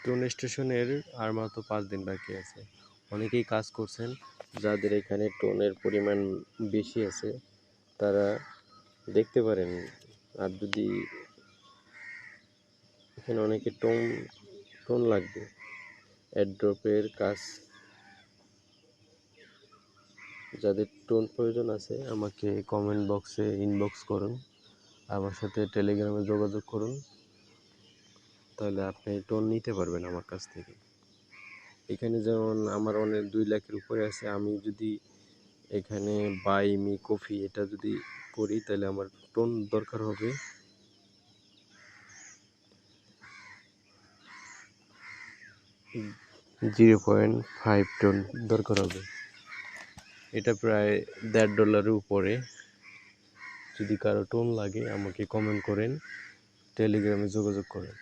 Tone স্টেশনের আর মাত্র 5 দিন বাকি আছে। অনেকেই কাজ করছেন, যাদের এখানে টোনের পরিমাণ বেশি আছে তারা দেখতে পারেন। আর যদি এখানে অনেকে টোন লাগবে, অ্যাড্রপের কাজ, যাদের টোন প্রয়োজন আছে আমাকে কমেন্ট বক্সে ইনবক্স করুন, আমার সাথে টেলিগ্রামে যোগাযোগ করুন, তাহলে আপনি টোন নিতে পারবেন আমার কাছ থেকে। এখানে যেমন আমার অনেক 2 লাখের উপরে আছে, আমি যদি এখানে বাই মি কফি এটা যদি করি তাহলে আমার টোন দরকার হবে 0.5 টোন দরকার হবে। এটা প্রায় $1.5 উপরে। যদি কারো টোন লাগে আমাকে কমেন্ট করেন, টেলিগ্রামে যোগাযোগ করেন।